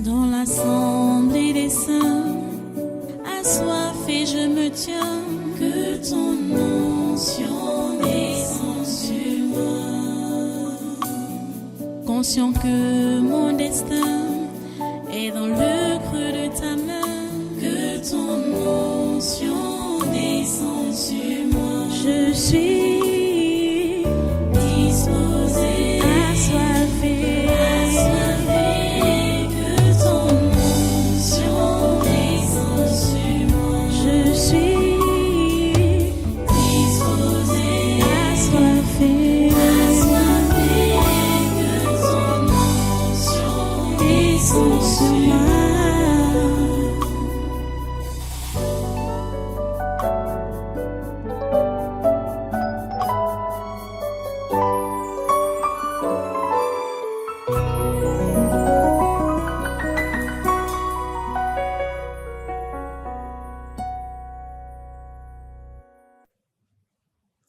Dans l'assemblée des saints, assoiffé je me tiens, que ton onction descende sur moi. Conscient que mon destin est dans le creux de ta main, que ton onction descende sur moi. Je suis disposé, assoiffé, que ton onction descende sur moi. Je suis disposé, assoiffé, que ton onction descende sur moi.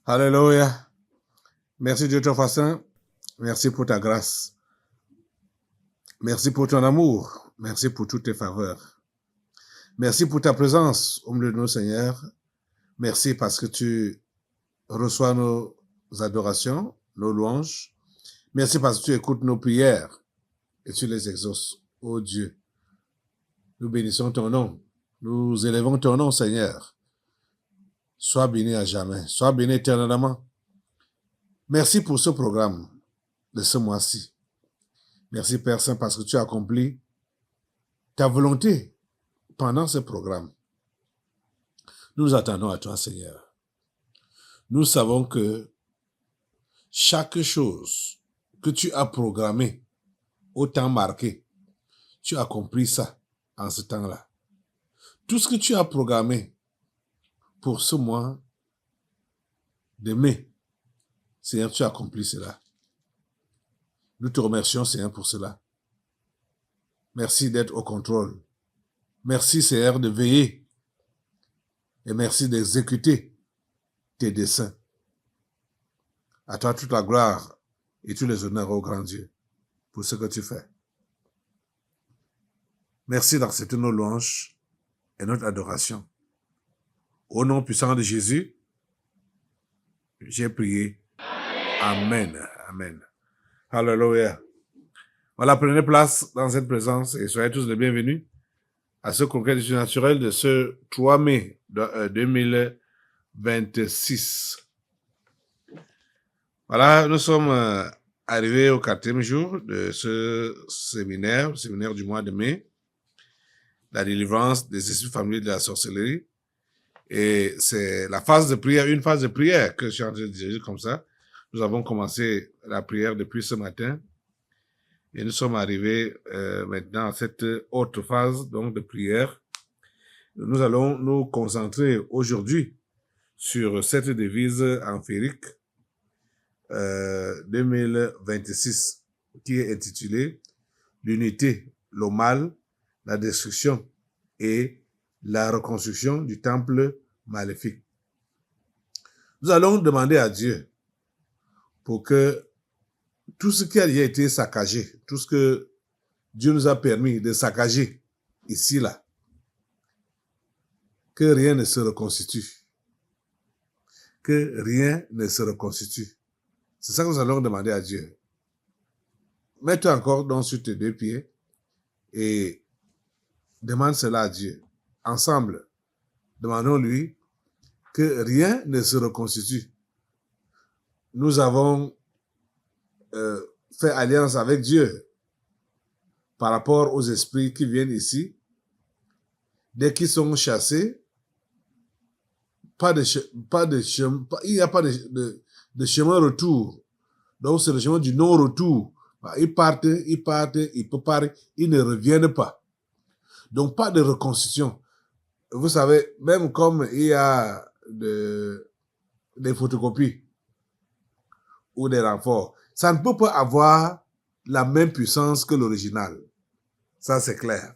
Alléluia. Merci Dieu ton Saint. Merci pour ta grâce. Merci pour ton amour. Merci pour toutes tes faveurs. Merci pour ta présence au milieu de nous, Seigneur. Merci parce que tu reçois nos adorations, nos louanges. Merci parce que tu écoutes nos prières et tu les exauces. Oh Dieu, nous bénissons ton nom. Nous élevons ton nom, Seigneur. Sois béni à jamais. Sois béni éternellement. Merci pour ce programme de ce mois-ci. Merci, Père Saint, parce que tu as accompli ta volonté pendant ce programme. Nous attendons à toi, Seigneur. Nous savons que chaque chose que tu as programmée au temps marqué, tu as accompli ça en ce temps-là. Tout ce que tu as programmé pour ce mois de mai, Seigneur, tu as accompli cela. Nous te remercions, Seigneur, pour cela. Merci d'être au contrôle. Merci, Seigneur, de veiller. Et merci d'exécuter tes desseins. À toi toute la gloire et tous les honneurs, ô grand Dieu, pour ce que tu fais. Merci d'accepter nos louanges et notre adoration. Au nom puissant de Jésus, j'ai prié. Amen. Amen. Alléluia. Voilà, prenez place dans cette présence et soyez tous les bienvenus à ce congrès du naturel de ce 3 mai 2026. Voilà, nous sommes arrivés au 4e jour de ce séminaire, le séminaire du mois de mai, la délivrance des esprits familiers de la sorcellerie. Et c'est la phase de prière, une phase de prière que je suis en train de diriger comme ça. Nous avons commencé la prière depuis ce matin et nous sommes arrivés maintenant à cette autre phase donc de prière. Nous allons nous concentrer aujourd'hui sur cette devise amphirique 2026 qui est intitulée l'unité, le mal, la destruction et la reconstruction du temple maléfique. Nous allons demander à Dieu pour que tout ce qui a été saccagé, tout ce que Dieu nous a permis de saccager ici, là, que rien ne se reconstitue. Que rien ne se reconstitue. C'est ça que nous allons demander à Dieu. Mets-toi encore donc sur tes 2 pieds et demande cela à Dieu. Ensemble, demandons-lui que rien ne se reconstitue. Nous avons fait alliance avec Dieu par rapport aux esprits qui viennent ici. Dès qu'ils sont chassés, il n'y a pas de chemin retour. Donc c'est le chemin du non-retour. Ils partent, ils préparent, ils ne reviennent pas. Donc pas de reconstitution. Vous savez, même comme il y a des photocopies ou des renforts, ça ne peut pas avoir la même puissance que l'original. Ça, c'est clair.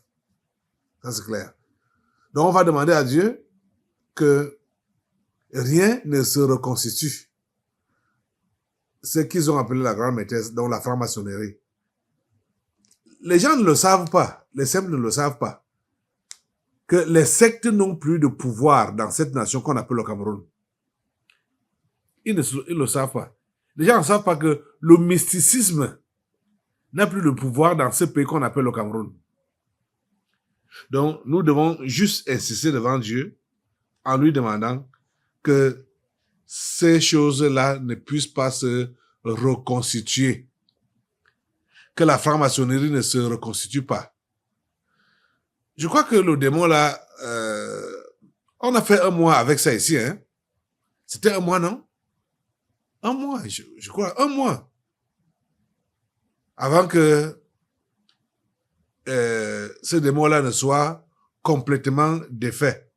Ça, c'est clair. Donc, on va demander à Dieu que rien ne se reconstitue. Ce qu'ils ont appelé la grande maîtresse, donc la franc-maçonnerie. les gens ne le savent pas, les simples ne le savent pas, que les sectes n'ont plus de pouvoir dans cette nation qu'on appelle le Cameroun. Ils ne le savent pas. Les gens ne savent pas que le mysticisme n'a plus de pouvoir dans ce pays qu'on appelle le Cameroun. Donc, nous devons juste insister devant Dieu en lui demandant que ces choses-là ne puissent pas se reconstituer. Que la franc-maçonnerie ne se reconstitue pas. Je crois que le démon là, on a fait 1 mois avec ça ici, hein. C'était 1 mois, non? 1 mois, je crois, 1 mois. Avant que ce démon-là ne soit complètement défait.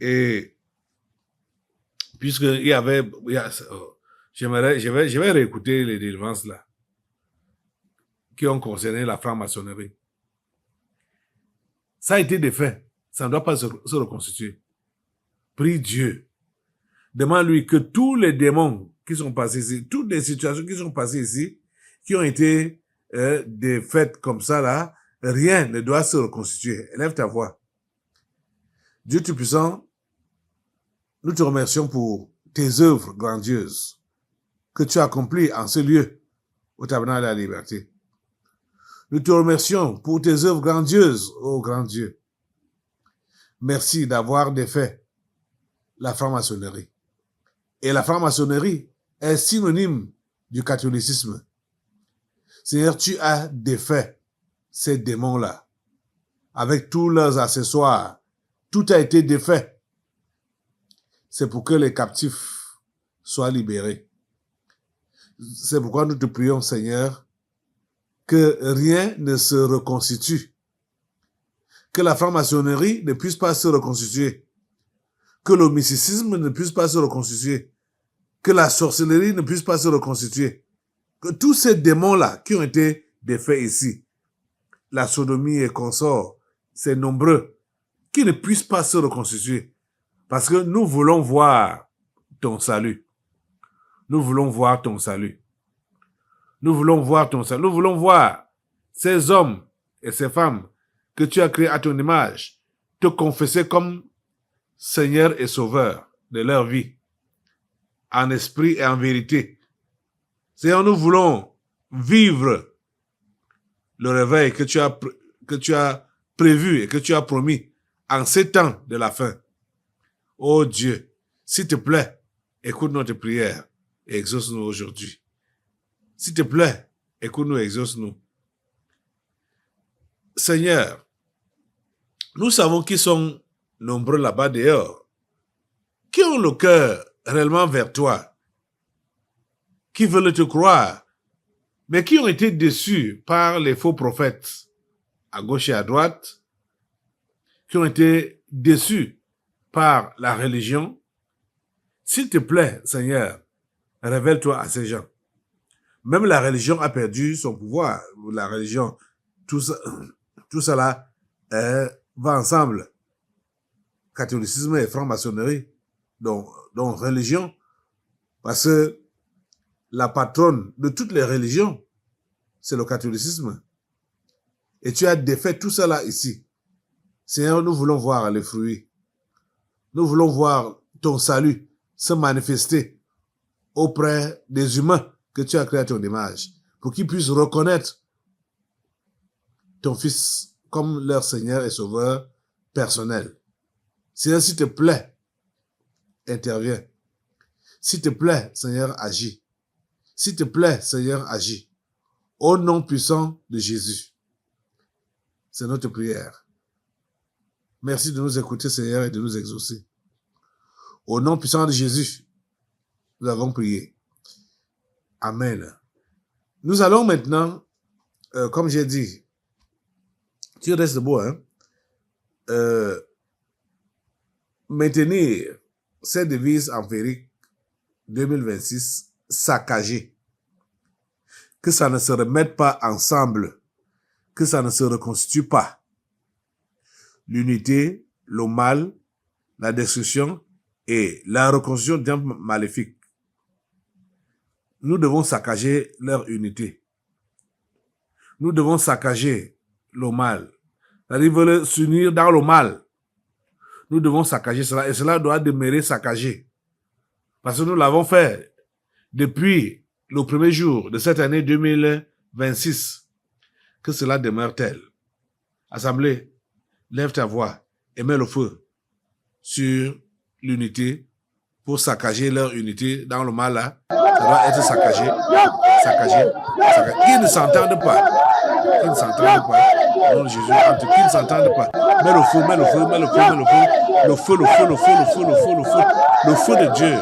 Et puisque je vais réécouter les délivrances là qui ont concerné la franc-maçonnerie. Ça a été défait. Ça ne doit pas se reconstituer. Prie Dieu. Demande-lui que tous les démons qui sont passés ici, toutes les situations qui sont passées ici, qui ont été défaites comme ça là, rien ne doit se reconstituer. Élève ta voix. Dieu Tout-Puissant, nous te remercions pour tes œuvres grandioses que tu as accomplies en ce lieu, au tabernacle de la liberté. Nous te remercions pour tes œuvres grandioses, ô grand Dieu. Merci d'avoir défait la franc-maçonnerie. Et la franc-maçonnerie est synonyme du catholicisme. Seigneur, tu as défait ces démons-là avec tous leurs accessoires. Tout a été défait. C'est pour que les captifs soient libérés. C'est pourquoi nous te prions, Seigneur, que rien ne se reconstitue. Que la franc-maçonnerie ne puisse pas se reconstituer. Que le mysticisme ne puisse pas se reconstituer. Que la sorcellerie ne puisse pas se reconstituer. Que tous ces démons-là qui ont été défaits ici, la sodomie et consorts, c'est nombreux, qui ne puissent pas se reconstituer. Parce que nous voulons voir ton salut. Nous voulons voir ton salut. Nous voulons voir ton salut. Nous voulons voir ces hommes et ces femmes que tu as créés à ton image te confesser comme Seigneur et Sauveur de leur vie, en esprit et en vérité. Seigneur, nous voulons vivre le réveil que tu as prévu et que tu as promis en ces temps de la fin. Oh Dieu, s'il te plaît, écoute notre prière et exauce-nous aujourd'hui. S'il te plaît, écoute-nous et exauce-nous. Seigneur, nous savons qu'ils sont nombreux là-bas dehors, qui ont le cœur réellement vers toi, qui veulent te croire, mais qui ont été déçus par les faux prophètes à gauche et à droite, qui ont été déçus par la religion. S'il te plaît, Seigneur, révèle-toi à ces gens. Même la religion a perdu son pouvoir. La religion, tout cela va ensemble. Catholicisme et franc-maçonnerie, donc religion, parce que la patronne de toutes les religions, c'est le catholicisme. Et tu as défait tout cela ici. Seigneur, nous voulons voir les fruits. Nous voulons voir ton salut se manifester auprès des humains que tu as créés à ton image, pour qu'ils puissent reconnaître ton Fils comme leur Seigneur et Sauveur personnel. Seigneur, s'il te plaît, interviens. S'il te plaît, Seigneur, agis. S'il te plaît, Seigneur, agis. Au nom puissant de Jésus. C'est notre prière. Merci de nous écouter, Seigneur, et de nous exaucer. Au nom puissant de Jésus, nous avons prié. Amen. Nous allons maintenant, comme j'ai dit, tu restes debout, hein, maintenir cette devise empirique 2026 saccagée. Que ça ne se remette pas ensemble, que ça ne se reconstitue pas. L'unité, le mal, la destruction et la reconstruction d'hommes maléfiques. Nous devons saccager leur unité. nous devons saccager le mal. C'est-à-dire, ils veulent s'unir dans le mal. Nous devons saccager cela et cela doit demeurer saccagé. Parce que nous l'avons fait depuis le premier jour de cette année 2026. Que cela demeure tel. Assemblée, lève ta voix et mets le feu sur l'unité pour saccager leur unité dans le mal là. Ça doit être saccagé, saccagé, saccagé. Qu'ils ne s'entendent pas. Qu'ils ne s'entendent pas. Au nom de Jésus, entre qu'ils ne s'entendent pas. Mets le feu, mets le feu, mets le feu, mets le feu. Le feu, le feu, le feu, le feu, le feu, le feu. Le feu de Dieu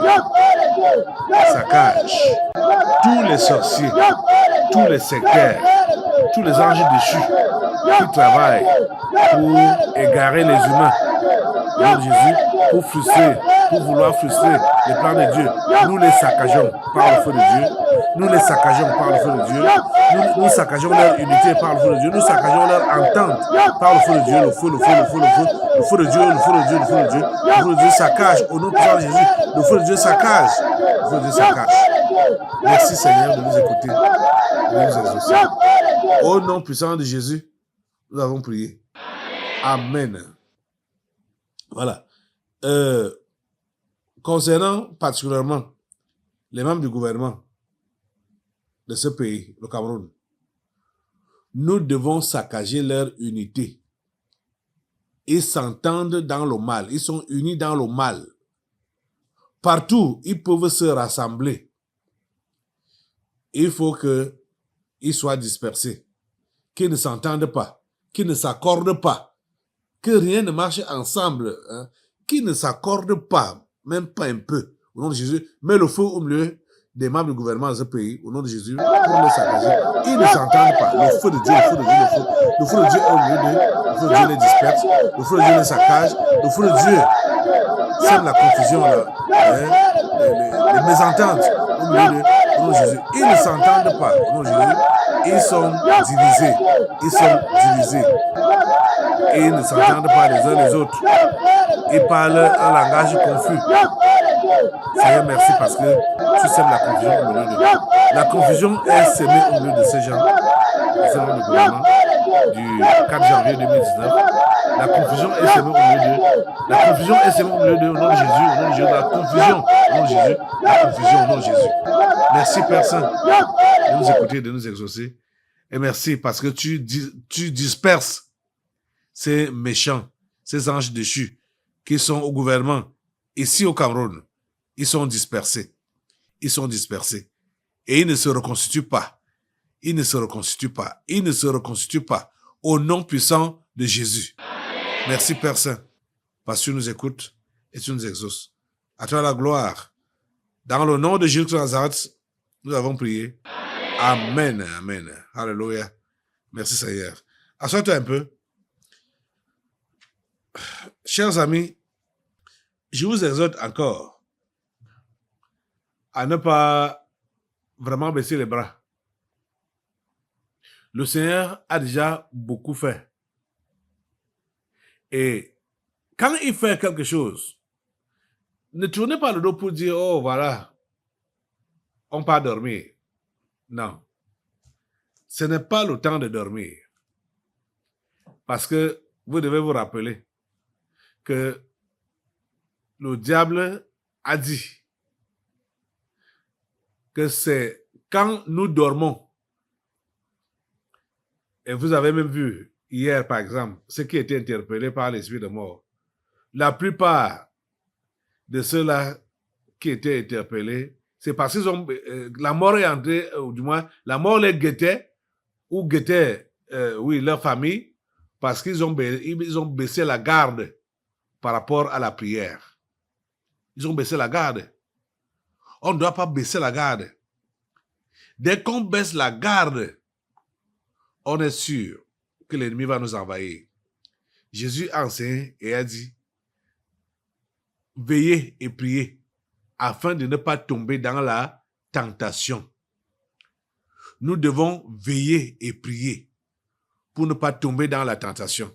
saccage tous les sorciers, tous les sectaires, tous les anges déchus qui travaillent pour égarer les humains. Au nom de Jésus, pour frustrer, pour vouloir frustrer les plans de Dieu. Nous les saccageons par le feu de Dieu. Nous les saccageons par le feu de Dieu. Nous saccageons leur unité par le feu de Dieu. Nous saccageons leur entente par le feu de Dieu. Le feu, le feu, le feu, le feu. Le feu de Dieu, le feu de Dieu, le feu de Dieu. Le feu de Dieu saccage au nom puissant de Jésus. Le feu de Dieu saccage. Le feu de Dieu saccage. Merci Seigneur de nous écouter, de nous exaucer. Au nom puissant de Jésus, nous avons prié. Amen. Voilà. Concernant particulièrement les membres du gouvernement de ce pays, le Cameroun, nous devons saccager leur unité. Ils s'entendent dans le mal. Ils sont unis dans le mal. Partout, ils peuvent se rassembler. Il faut qu'ils soient dispersés, qu'ils ne s'entendent pas, qu'ils ne s'accordent pas, que rien ne marche ensemble, hein, qu'ils ne s'accordent pas, même pas un peu. Au nom de Jésus, mets le feu au milieu des membres du gouvernement de ce pays, au nom de Jésus, pour les saccager. Ils ne s'entendent pas. Le feu de Dieu, le feu de Dieu, le feu. Le feu de Dieu est au milieu d'eux. Le feu de Dieu les disperse. Le feu de Dieu les saccage. Le feu de Dieu sème la confusion, là, hein, les mésententes au milieu d'eux. Au nom de Jésus. Ils ne s'entendent pas. Au nom de Jésus. Ils sont divisés. Ils sont divisés. Et ils ne s'entendent pas les uns les autres. Ils parlent un langage confus. Seigneur, merci parce que tu sèmes la confusion au milieu d'eux. La confusion est sémée au milieu de ces gens, de ces membres du gouvernement, du 4 janvier 2019. La confusion est sémée au milieu d'eux. La confusion est sémée au milieu d'eux, au nom de Jésus, au nom de Jésus. La confusion, au nom de Jésus. La confusion, au nom de Jésus. Merci, Père Saint, de nous écouter, de nous exaucer. Et merci parce que tu disperses ces méchants, ces anges déchus qui sont au gouvernement, ici au Cameroun. Ils sont dispersés. Ils sont dispersés. Et ils ne se reconstituent pas. Ils ne se reconstituent pas. Ils ne se reconstituent pas. Au nom puissant de Jésus. Merci Père Saint, parce que tu nous écoutes et tu nous exauces. À toi la gloire. Dans le nom de Jésus de Nazareth, nous avons prié. Amen. Amen. Alléluia. Merci Seigneur. Assois-toi un peu. Chers amis, je vous exhorte encore à ne pas vraiment baisser les bras. Le Seigneur a déjà beaucoup fait. Et quand il fait quelque chose, ne tournez pas le dos pour dire, oh voilà, on part dormir. Non. Ce n'est pas le temps de dormir. Parce que vous devez vous rappeler que le diable a dit que c'est quand nous dormons, et vous avez même vu hier par exemple, ceux qui étaient interpellés par l'esprit de mort, la plupart de ceux-là qui étaient interpellés, c'est parce qu'ils ont, la mort est entrée, ou du moins, la mort les guettait, ou guettait, leur famille, parce qu'ils ont baissé la garde par rapport à la prière. Ils ont baissé la garde. On ne doit pas baisser la garde. Dès qu'on baisse la garde, on est sûr que l'ennemi va nous envahir. Jésus a enseigné et a dit, veillez et priez afin de ne pas tomber dans la tentation. Nous devons veiller et prier pour ne pas tomber dans la tentation.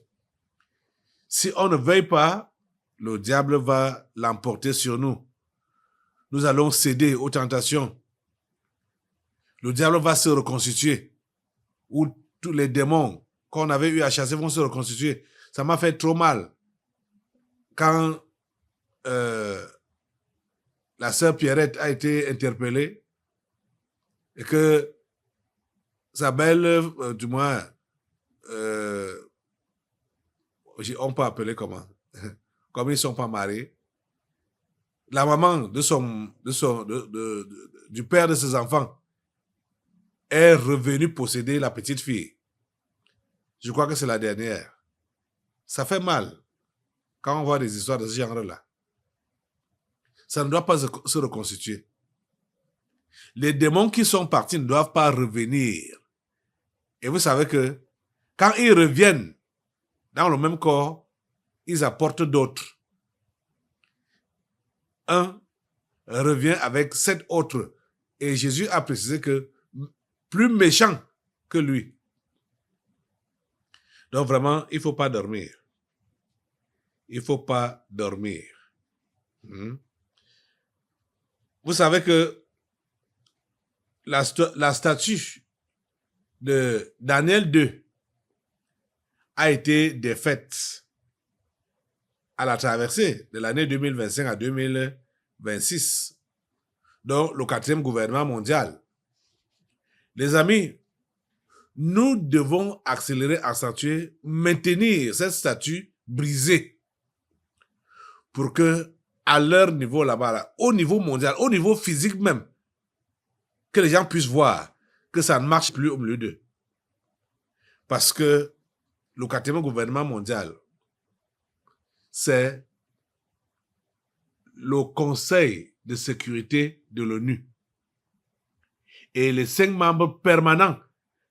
Si on ne veille pas, le diable va l'emporter sur nous. Nous allons céder aux tentations. Le diable va se reconstituer. Ou tous les démons qu'on avait eu à chasser vont se reconstituer. Ça m'a fait trop mal quand la sœur Pierrette a été interpellée et que sa belle, du moins, on peut appeler comment, comme ils ne sont pas mariés, la maman du père de ses enfants est revenue posséder la petite fille. Je crois que c'est la dernière. Ça fait mal quand on voit des histoires de ce genre-là. Ça ne doit pas se reconstituer. Les démons qui sont partis ne doivent pas revenir. Et vous savez que quand ils reviennent dans le même corps, ils apportent d'autres. Un revient avec 7 autres. Et Jésus a précisé que plus méchant que lui. Donc vraiment, il ne faut pas dormir. Il ne faut pas dormir. Vous savez que la statue de Daniel 2 a été défaite à la traversée de l'année 2025 à 2026. Donc, le 4e gouvernement mondial. Les amis, nous devons accélérer, accentuer, maintenir cette statue brisée pour que, à leur niveau là-bas, au niveau mondial, au niveau physique même, que les gens puissent voir que ça ne marche plus au milieu d'eux. Parce que le 4e gouvernement mondial, c'est le Conseil de sécurité de l'ONU. Et les 5 membres permanents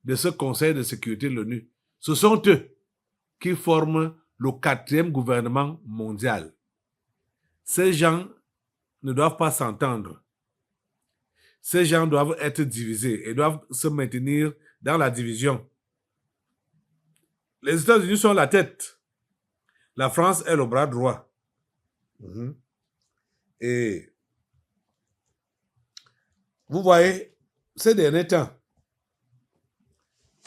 de ce Conseil de sécurité de l'ONU, ce sont eux qui forment le 4e gouvernement mondial. Ces gens ne doivent pas s'entendre. Ces gens doivent être divisés et doivent se maintenir dans la division. Les États-Unis sont la tête. La France est le bras droit. Et vous voyez, ces derniers temps,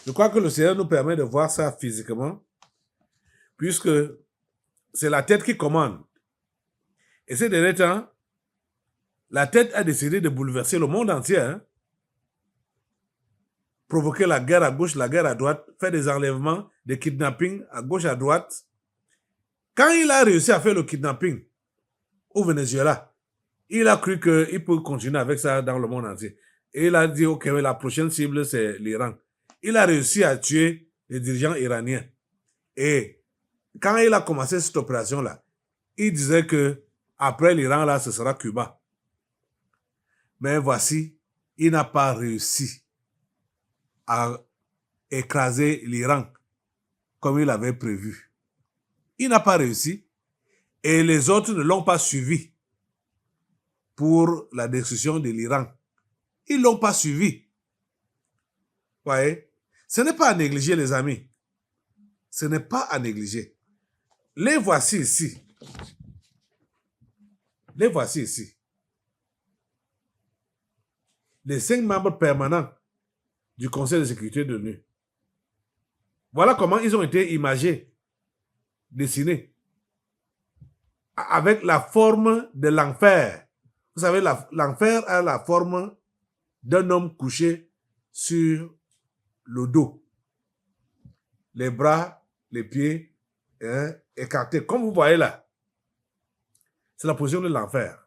je crois que le Seigneur nous permet de voir ça physiquement, puisque c'est la tête qui commande. Et ces derniers temps, la tête a décidé de bouleverser le monde entier. Provoquer la guerre à gauche, la guerre à droite, faire des enlèvements, des kidnappings à gauche, à droite. Quand il a réussi à faire le kidnapping au Venezuela, il a cru qu'il peut continuer avec ça dans le monde entier. Et il a dit, OK, la prochaine cible, c'est l'Iran. Il a réussi à tuer les dirigeants iraniens. Et quand il a commencé cette opération-là, il disait que après l'Iran, là, ce sera Cuba. Mais voici, il n'a pas réussi à écraser l'Iran comme il avait prévu. Il n'a pas réussi et les autres ne l'ont pas suivi pour la destruction de l'Iran. Ils ne l'ont pas suivi. Vous voyez? Ce n'est pas à négliger, les amis. Ce n'est pas à négliger. Les voici ici. Les voici ici. Les 5 membres permanents du Conseil de sécurité de l'ONU. Voilà comment ils ont été imagés, dessinés, avec la forme de l'enfer. Vous savez, l'enfer a la forme d'un homme couché sur le dos. Les bras, les pieds écartés. Comme vous voyez là, c'est la position de l'enfer.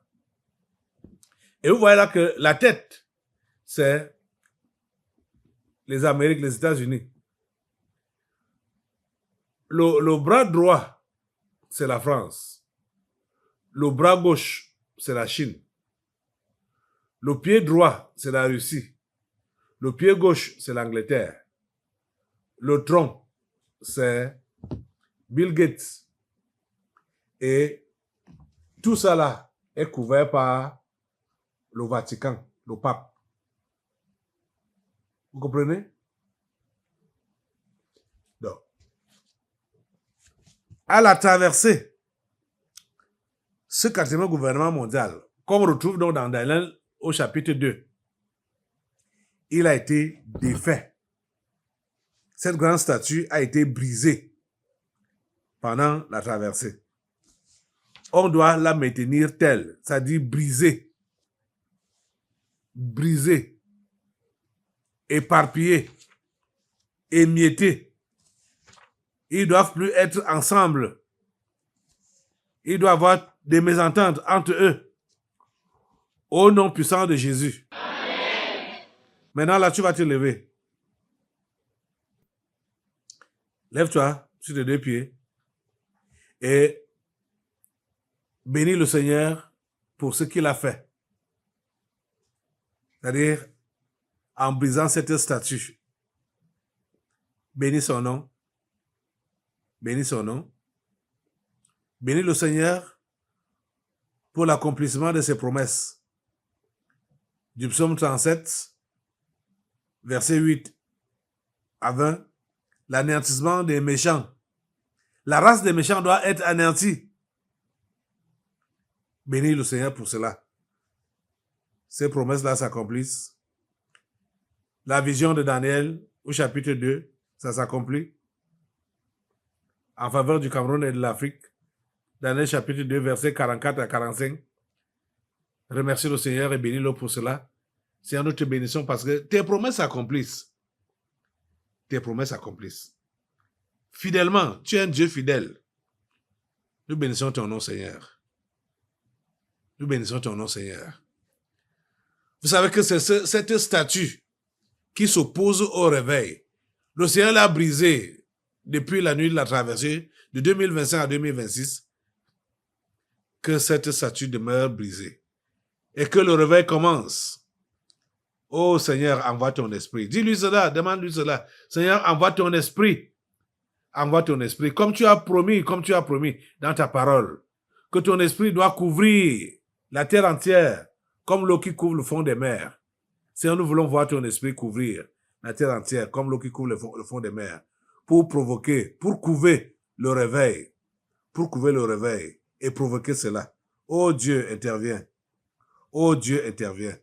Et vous voyez là que la tête, c'est les Amériques, les États-Unis. Le bras droit, c'est la France. Le bras gauche, c'est la Chine. Le pied droit, c'est la Russie. Le pied gauche, c'est l'Angleterre. Le tronc, c'est Bill Gates. Et tout ça là est couvert par le Vatican, le pape. Vous comprenez? Donc, à la traversée, ce 4e gouvernement mondial, qu'on retrouve donc dans Daniel au chapitre 2, il a été défait. Cette grande statue a été brisée pendant la traversée. On doit la maintenir telle, c'est-à-dire brisée, brisée, éparpillée, émiettée. Ils ne doivent plus être ensemble. Il doit y avoir des mésententes entre eux. Au nom puissant de Jésus. Amen. Maintenant, là, tu vas te lever. Lève-toi sur tes deux pieds et bénis le Seigneur pour ce qu'il a fait. C'est-à-dire, en brisant cette statue. Bénis son nom. Bénis son nom. Bénis le Seigneur pour l'accomplissement de ses promesses. Du psaume 37, versets 8 à 20, l'anéantissement des méchants. La race des méchants doit être anéantie. Bénis le Seigneur pour cela. Ces promesses-là s'accomplissent. La vision de Daniel au chapitre 2, ça s'accomplit en faveur du Cameroun et de l'Afrique. Daniel chapitre 2, versets 44 à 45. Remercie le Seigneur et bénis-le pour cela. Seigneur, nous te bénissons parce que tes promesses s'accomplissent. Tes promesses s'accomplissent. Fidèlement, tu es un Dieu fidèle. Nous bénissons ton nom, Seigneur. Nous bénissons ton nom, Seigneur. Vous savez que c'est cette statue qui s'oppose au réveil. Le Seigneur l'a brisée depuis la nuit de la traversée de 2025 à 2026. Que cette statue demeure brisée. Et que le réveil commence. Oh Seigneur, envoie ton esprit. Dis-lui cela, demande-lui cela. Seigneur, envoie ton esprit. Envoie ton esprit. Comme tu as promis dans ta parole, que ton esprit doit couvrir la terre entière, comme l'eau qui couvre le fond des mers. Seigneur, nous voulons voir ton esprit couvrir la terre entière, comme l'eau qui couvre le fond des mers, pour provoquer, pour couver le réveil, et provoquer cela. Oh Dieu, interviens. Oh Dieu, interviens.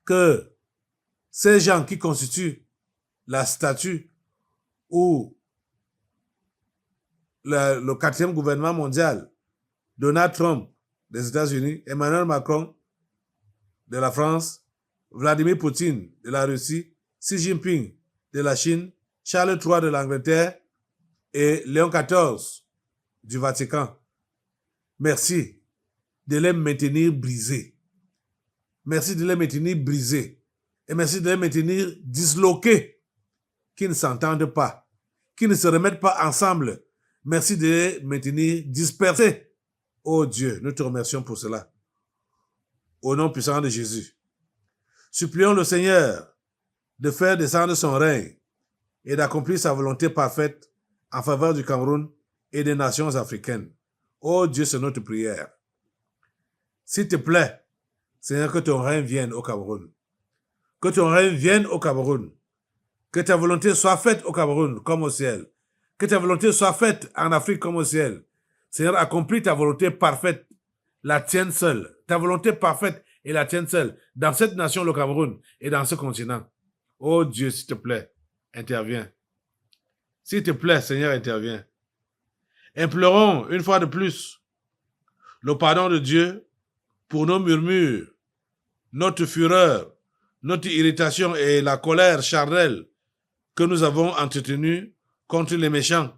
Que ces gens qui constituent la statue ou le 4e gouvernement mondial, Donald Trump des États-Unis, Emmanuel Macron de la France, Vladimir Poutine de la Russie, Xi Jinping de la Chine, Charles III de l'Angleterre et Léon XIV du Vatican. Merci de les maintenir brisés. Merci de les maintenir brisés. Et merci de les maintenir disloqués, qui ne s'entendent pas, qui ne se remettent pas ensemble. Merci de les maintenir dispersés. Oh Dieu, nous te remercions pour cela. Au nom puissant de Jésus. Supplions le Seigneur de faire descendre son règne et d'accomplir sa volonté parfaite en faveur du Cameroun et des nations africaines. Oh Dieu, c'est notre prière. S'il te plaît, Seigneur, que ton règne vienne au Cameroun. Que ton règne vienne au Cameroun. Que ta volonté soit faite au Cameroun comme au ciel. Que ta volonté soit faite en Afrique comme au ciel. Seigneur, accomplis ta volonté parfaite, la tienne seule. Ta volonté parfaite et la tienne seule dans cette nation, le Cameroun, et dans ce continent. Oh Dieu, s'il te plaît, interviens. S'il te plaît, Seigneur, interviens. Implorons une fois de plus le pardon de Dieu pour nos murmures, notre fureur, notre irritation et la colère charnelle que nous avons entretenue contre les méchants.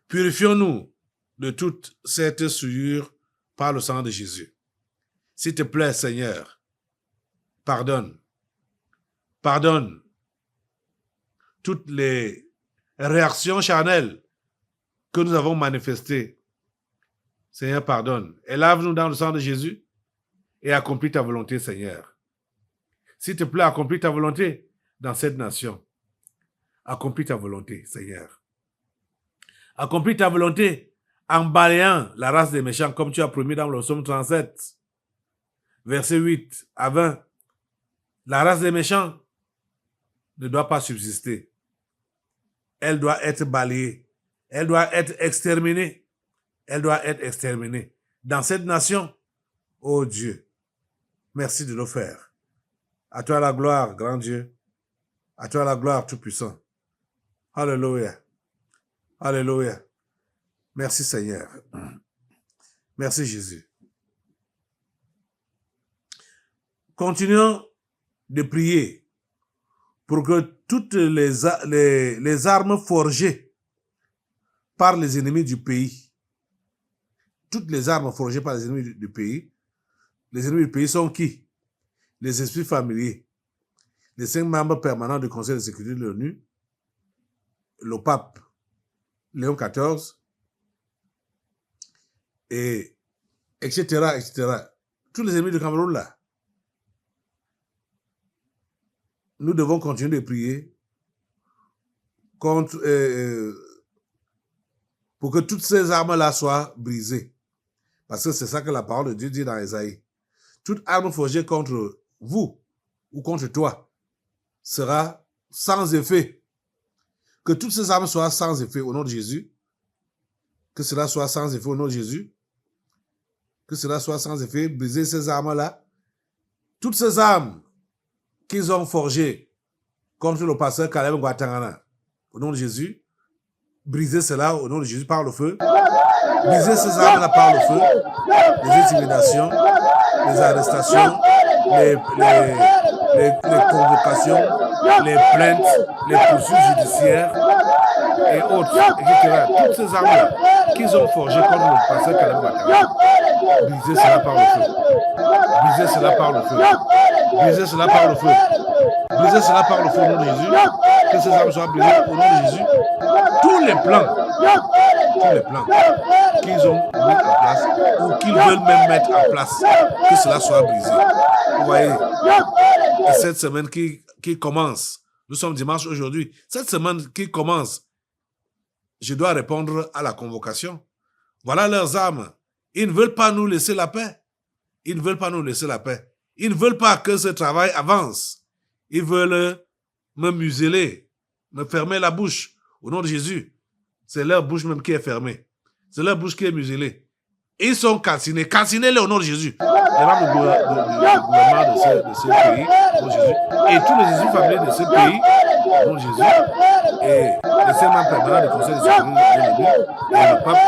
Purifions-nous de toute cette souillure par le sang de Jésus. S'il te plaît, Seigneur, pardonne. Pardonne toutes les réactions charnelles que nous avons manifestées. Seigneur, pardonne. Et lave-nous dans le sang de Jésus et accomplis ta volonté, Seigneur. S'il te plaît, accomplis ta volonté dans cette nation. Accomplis ta volonté, Seigneur. Accomplis ta volonté en balayant la race des méchants comme tu as promis dans le psaume 37, versets 8 à 20. La race des méchants ne doit pas subsister. Elle doit être balayée. Elle doit être exterminée. Elle doit être exterminée. Dans cette nation, oh Dieu, merci de le faire. À toi la gloire, grand Dieu. À toi la gloire tout-puissant. Alléluia. Alléluia. Merci Seigneur. Merci Jésus. Continuons de prier pour que toutes les armes forgées par les ennemis du pays, toutes les armes forgées par les ennemis du pays, les ennemis du pays sont qui? Les esprits familiers, les 5 membres permanents du Conseil de sécurité de l'ONU, le pape Léon XIV, et etc., etc. Tous les ennemis du Cameroun là. Nous devons continuer de prier contre, pour que toutes ces armes-là soient brisées. Parce que c'est ça que la parole de Dieu dit dans Ésaïe. Toute arme forgée contre vous ou contre toi sera sans effet. Que toutes ces armes soient sans effet au nom de Jésus. Que cela soit sans effet au nom de Jésus. Que cela soit sans effet. Briser ces armes-là. Toutes ces armes qu'ils ont forgées contre le pasteur Caleb Guatangana, au nom de Jésus, briser cela au nom de Jésus par le feu, briser ces armes-là par le feu, les intimidations, les arrestations, les convocations, les plaintes, les poursuites judiciaires et autres, etc. Toutes ces armes-là qu'ils ont forgées contre le pasteur Caleb Guatangana, briser cela par le feu, briser cela par le feu, briser cela par le feu. Briser cela par le feu au nom de Jésus. Que ces armes soient brisées au nom de Jésus. Tous les plans qu'ils ont mis en place ou qu'ils veulent même mettre en place, que cela soit brisé. Vous voyez, et cette semaine qui commence, nous sommes dimanche aujourd'hui, cette semaine qui commence, je dois répondre à la convocation. Voilà leurs armes. Ils ne veulent pas nous laisser la paix. Ils ne veulent pas nous laisser la paix. Ils ne veulent pas que ce travail avance. Ils veulent me museler, me fermer la bouche. Au nom de Jésus, c'est leur bouche même qui est fermée. C'est leur bouche qui est muselée. Ils sont calcinés. Calcinez-les au nom de Jésus. Les membres du gouvernement de ce pays, au nom de Jésus. Et tous les esprits familiers de ce pays, au nom de Jésus. Et les 5 membres permanents du Conseil de sécurité de l'ONU. Et le pape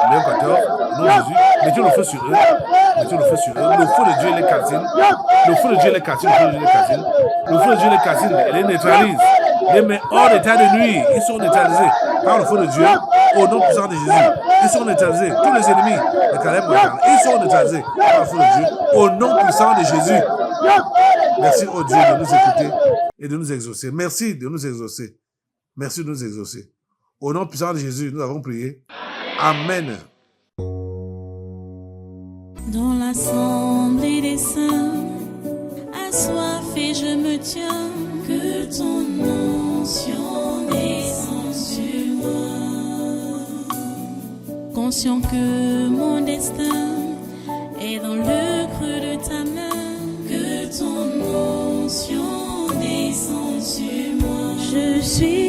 Léon XIV, au nom de Jésus. Mettez le feu sur eux. Mettez le feu sur eux. Le feu de Dieu les calcine. Le feu de Dieu les calcine. Le feu de Dieu les calcine. Le feu de Dieu les calcine. Et les neutralise. Les met hors d'état de nuit. Ils sont neutralisés par le feu de Dieu. Au nom puissant de Jésus. Ils sont neutralisés. Tous les ennemis de Caleb Guatangana, ils sont neutralisés par le feu de Dieu. Au nom puissant de Jésus. Merci au Dieu de nous écouter et de nous exaucer. Merci de nous exaucer. Merci de nous exaucer. Au nom puissant de Jésus, nous avons prié. Amen. Dans l'assemblée des saints, assoiffé je me tiens, que ton onction descende sur moi. Conscient que mon destin est dans le creux de ta main, que ton onction descende sur moi. Je suis